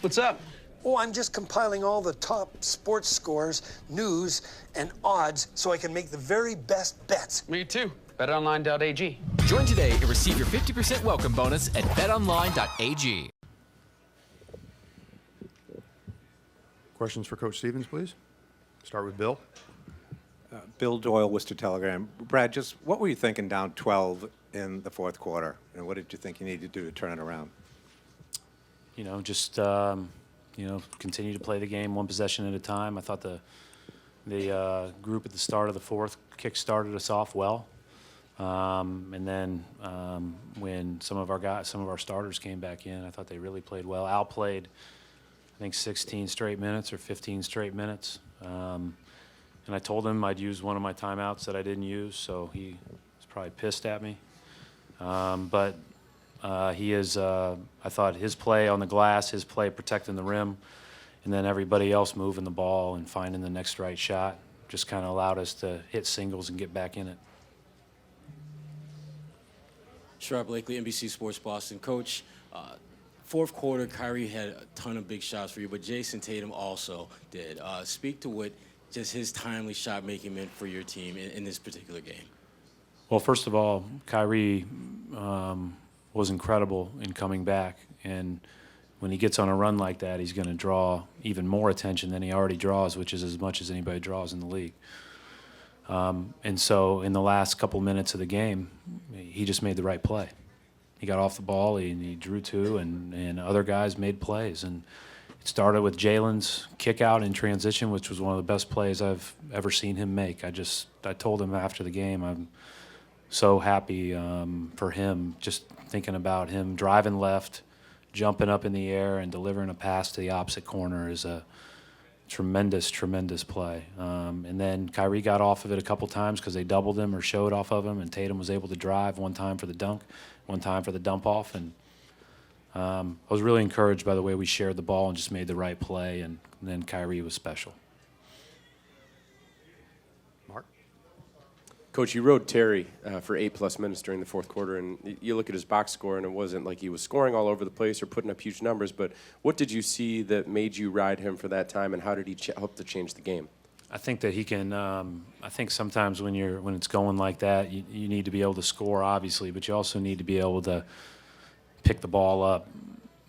What's up? Oh, I'm just compiling all the top sports scores, news, and odds so I can make the very best bets. Me too. BetOnline.ag. Join today and receive your 50% welcome bonus at betonline.ag. Questions for Coach Stevens, please. Start with Bill. Bill Doyle, Worcester Telegram. Brad, just what were you thinking down 12 in the fourth quarter, and what did you think you needed to do to turn it around? Just continue to play the game one possession at a time. I thought the group at the start of the fourth kick started us off well, and then when some of our starters came back in, I thought they really played well. Al played, I think, 16 straight minutes or 15 straight minutes. And I told him I'd use one of my timeouts that I didn't use, so he was probably pissed at me. But he is, I thought his play on the glass, his play protecting the rim, and then everybody else moving the ball and finding the next right shot just kind of allowed us to hit singles and get back in it. Sharp Blakely, NBC Sports Boston. Coach, fourth quarter, Kyrie had a ton of big shots for you, but Jayson Tatum also did. Speak to what just his timely shot making meant for your team in this particular game. Well, first of all, Kyrie was incredible in coming back, and when he gets on a run like that, he's going to draw even more attention than he already draws, which is as much as anybody draws in the league. And so in the last couple minutes of the game, he just made the right play. He got off the ball, he drew two, and other guys made plays. And it started with Jalen's kick out in transition, which was one of the best plays I've ever seen him make. I told him after the game, I'm so happy for him, just thinking about him driving left, jumping up in the air, and delivering a pass to the opposite corner is a tremendous, tremendous play. And then Kyrie got off of it a couple times because they doubled him or showed off of him, and Tatum was able to drive one time for the dunk, one time for the dump off. And I was really encouraged by the way we shared the ball and just made the right play, and then Kyrie was special. Mark? Coach, you rode Terry for 8+ minutes during the fourth quarter, and you look at his box score, and it wasn't like he was scoring all over the place or putting up huge numbers, but what did you see that made you ride him for that time, and how did he help to change the game? I think that he can. I think sometimes when it's going like that, you need to be able to score, obviously, but you also need to be able to pick the ball up,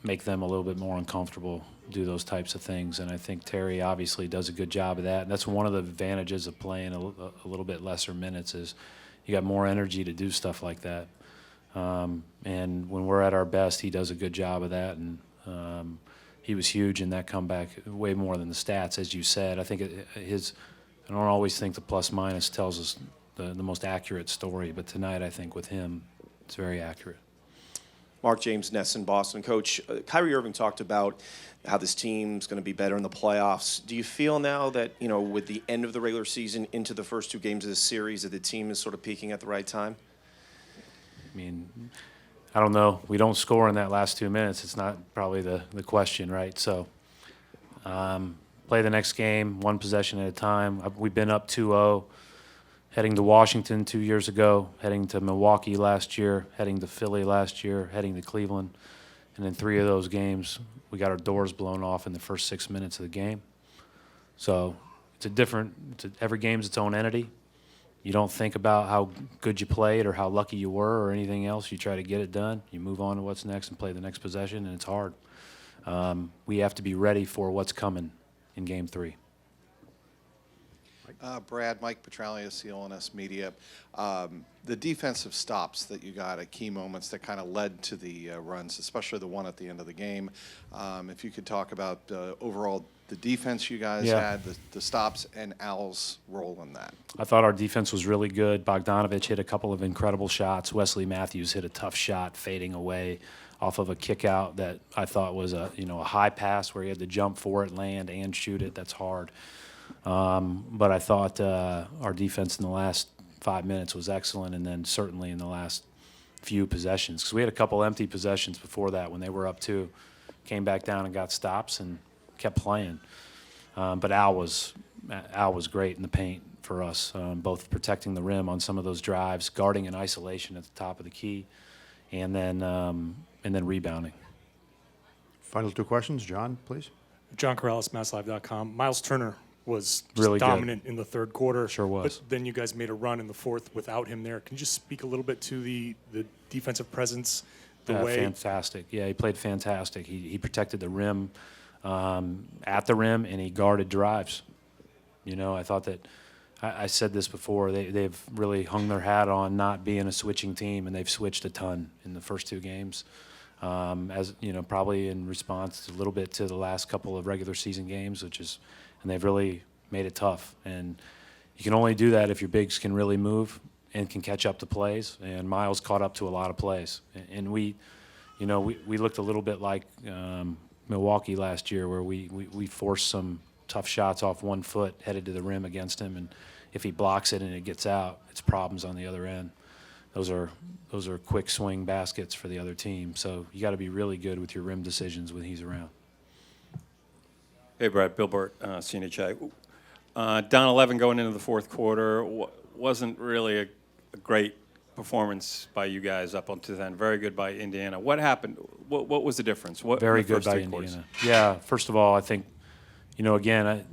make them a little bit more uncomfortable, do those types of things. And I think Terry obviously does a good job of that. And that's one of the advantages of playing a little bit lesser minutes is you got more energy to do stuff like that. And when we're at our best, he does a good job of that. And he was huge in that comeback, way more than the stats, as you said. I think I don't always think the plus minus tells us the most accurate story, but tonight I think with him, it's very accurate. Mark James, Ness in Boston. Coach, Kyrie Irving talked about how this team's going to be better in the playoffs. Do you feel now that, with the end of the regular season into the first two games of this series, that the team is sort of peaking at the right time? I mean, I don't know. We don't score in that last 2 minutes. It's not probably the question, right? So play the next game, one possession at a time. We've been up 2-0. Heading to Washington 2 years ago, heading to Milwaukee last year, heading to Philly last year, heading to Cleveland. And in 3 of those games, we got our doors blown off in the first 6 minutes of the game. So every game's its own entity. You don't think about how good you played or how lucky you were or anything else. You try to get it done. You move on to what's next and play the next possession, and it's hard. We have to be ready for what's coming in Game 3. Brad, Mike Petralia, CLNS Media. The defensive stops that you got at key moments that kind of led to the runs, especially the one at the end of the game. If you could talk about overall the defense you guys had, the stops, and Al's role in that. I thought our defense was really good. Bogdanovich hit a couple of incredible shots. Wesley Matthews hit a tough shot fading away off of a kick out that I thought was a high pass where he had to jump for it, land, and shoot it. That's hard. But I thought our defense in the last 5 minutes was excellent, and then certainly in the last few possessions, because we had a couple empty possessions before that when they were up 2, came back down and got stops and kept playing. But Al was great in the paint for us, both protecting the rim on some of those drives, guarding in isolation at the top of the key, and then rebounding. Final two questions. John, please. John Corrales, MassLive.com. Miles Turner was just Really good. dominant in the third quarter. Sure was. But then you guys made a run in the fourth without him there. Can you just speak a little bit to the defensive presence, the way? Fantastic. Yeah, he played fantastic. He protected the rim at the rim, and he guarded drives. You know, I thought that I said this before. They've really hung their hat on not being a switching team, and they've switched a ton in the first two games. As you know, probably in response a little bit to the last couple of regular season games, and they've really made it tough. And you can only do that if your bigs can really move and can catch up to plays. And Miles caught up to a lot of plays. And we looked a little bit like Milwaukee last year, where we forced some tough shots off 1 foot headed to the rim against him, and if he blocks it and it gets out, it's problems on the other end. Those are quick swing baskets for the other team. So you got to be really good with your rim decisions when he's around. Hey, Brad. Bill Burt, CNHI. Down 11 going into the fourth quarter. Wasn't really a great performance by you guys up until then. Very good by Indiana. What happened? What was the difference? Very good by Indiana. Yeah, first of all, I think, again,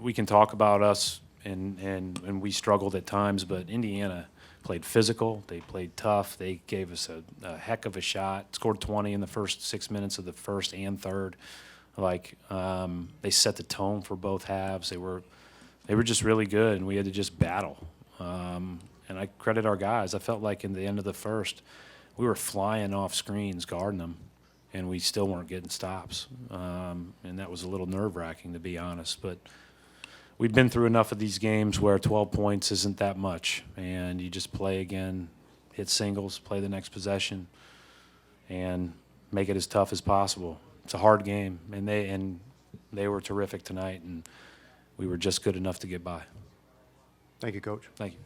we can talk about us, and we struggled at times, but Indiana played physical. They played tough. They gave us a heck of a shot. Scored 20 in the first 6 minutes of the first and third. They set the tone for both halves. They were just really good, and we had to just battle. And I credit our guys. I felt like in the end of the first, we were flying off screens, guarding them, and we still weren't getting stops. And that was a little nerve-wracking, to be honest. But we've been through enough of these games where 12 points isn't that much, and you just play again, hit singles, play the next possession, and make it as tough as possible. It's a hard game, and they were terrific tonight, and we were just good enough to get by. Thank you, Coach. Thank you.